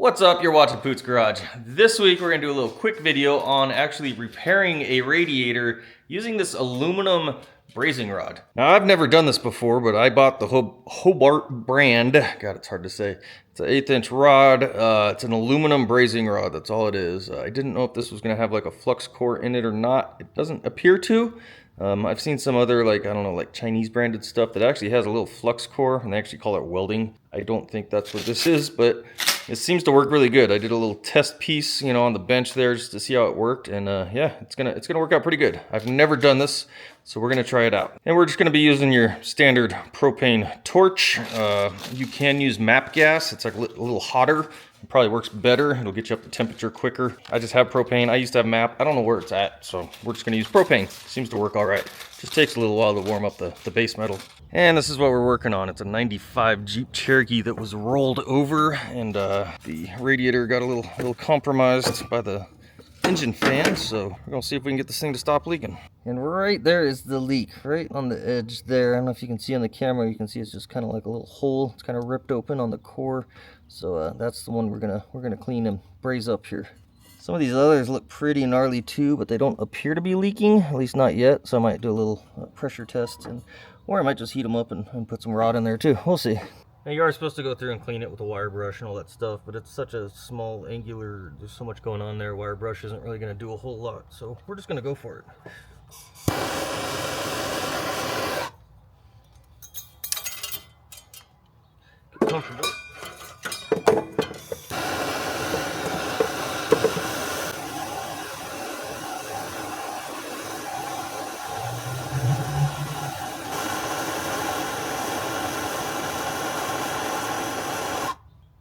What's up? You're watching Poots Garage. This week we're going to do a little quick video on actually repairing a radiator using this aluminum brazing rod. Now I've never done this before, but I bought the Hobart brand. God, it's hard to say. It's an 1/8" rod. It's an aluminum brazing rod. That's all it is. I didn't know if this was going to have like a flux core in it or not. It doesn't appear to. I've seen some other, like, I don't know, like Chinese branded stuff that actually has a little flux core, and they actually call it welding. I don't think that's what this is, but it seems to work really good. I did a little test piece, you know, on the bench there just to see how it worked, and yeah, it's gonna work out pretty good. I've never done this, so we're gonna try it out. And we're just gonna be using your standard propane torch. You can use MAP gas. It's like a little hotter. It probably works better. It'll get you up to temperature quicker. I just have propane. I used to have MAP. I don't know where it's at, so we're just gonna use propane. Seems to work all right. Just takes a little while to warm up the base metal. And this is what we're working on. It's a 95 Jeep Cherokee that was rolled over, and the radiator got a little compromised by the engine fan, so we're gonna see if we can get this thing to stop leaking. And right there is the leak, right on the edge there. I don't know if you can see on the camera. You can see it's just kind of like a little hole. It's kind of ripped open on the core. So that's the one we're gonna clean and braze up here. Some of these others look pretty gnarly too, but they don't appear to be leaking, at least not yet. So I might do a little pressure test, or I might just heat them up and put some rod in there too. We'll see. Now you are supposed to go through and clean it with a wire brush and all that stuff, but it's such a small angular, there's so much going on there, wire brush isn't really gonna do a whole lot. So we're just gonna go for it. Get comfortable.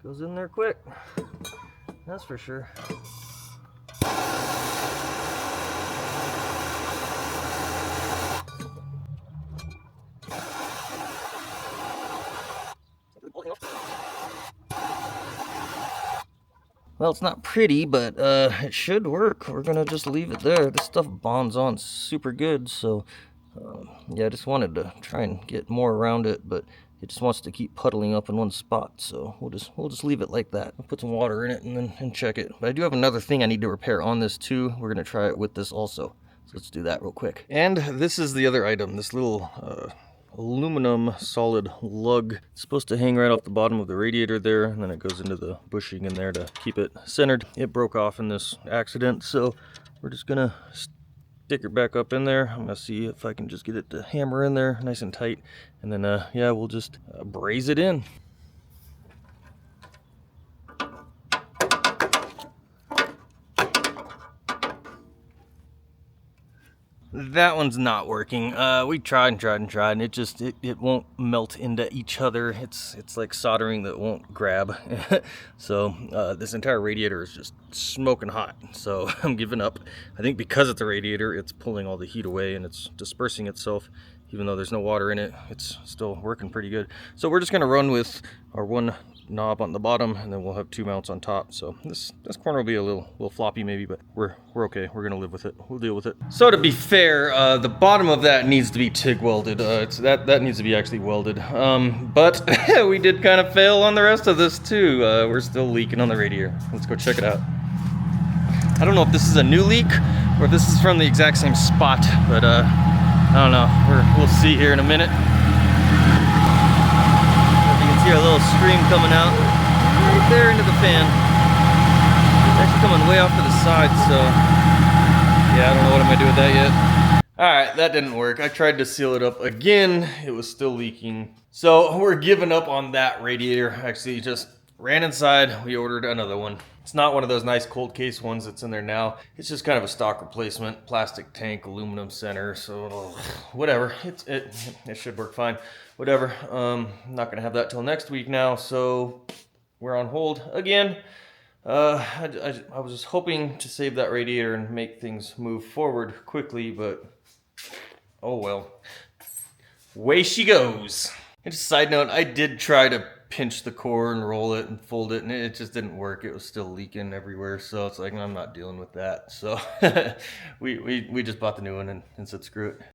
Goes in there quick, that's for sure. Well, it's not pretty, but it should work. We're gonna just leave it there. This stuff bonds on super good, so yeah, I just wanted to try and get more around it, but it just wants to keep puddling up in one spot, so we'll just leave it like that. I'll put some water in it and check it. But I do have another thing I need to repair on this too. We're gonna try it with this also. So let's do that real quick. And this is the other item, this little aluminum solid lug. It's supposed to hang right off the bottom of the radiator there, and then it goes into the bushing in there to keep it centered. It broke off in this accident, so we're just gonna stick it back up in there. I'm gonna see if I can just get it to hammer in there nice and tight, and then yeah, we'll just braze it in. That one's not working. We tried and it won't melt into each other. It's like soldering that won't grab. So this entire radiator is just smoking hot, so I'm giving up. I think because it's a radiator, it's pulling all the heat away and it's dispersing itself. Even though there's no water in it, it's still working pretty good. So we're just gonna run with our one knob on the bottom, and then we'll have two mounts on top. So this corner will be a little floppy maybe, but we're okay. We're gonna live with it. We'll deal with it. So to be fair, the bottom of that needs to be TIG welded. That needs to be actually welded. But we did kind of fail on the rest of this too. We're still leaking on the radiator. Let's go check it out. I don't know if this is a new leak or if this is from the exact same spot, but I don't know. We'll see here in a minute. You can see our little stream coming out right there into the fan. It's actually coming way off to the side, so yeah, I don't know what I'm gonna do with that yet. Alright, that didn't work. I tried to seal it up again. It was still leaking. So we're giving up on that radiator. Actually, just ran inside. We ordered another one. It's not one of those nice cold case ones that's in there now. It's just kind of a stock replacement, plastic tank, aluminum center, so whatever. It should work fine. Whatever. I'm not gonna have that till next week now, so we're on hold again. I was just hoping to save that radiator and make things move forward quickly, but oh well. Way she goes. And just a side note, I did try to pinch the core and roll it and fold it, and it just didn't work. It was still leaking everywhere, so it's like, I'm not dealing with that. So we just bought the new one and said screw it.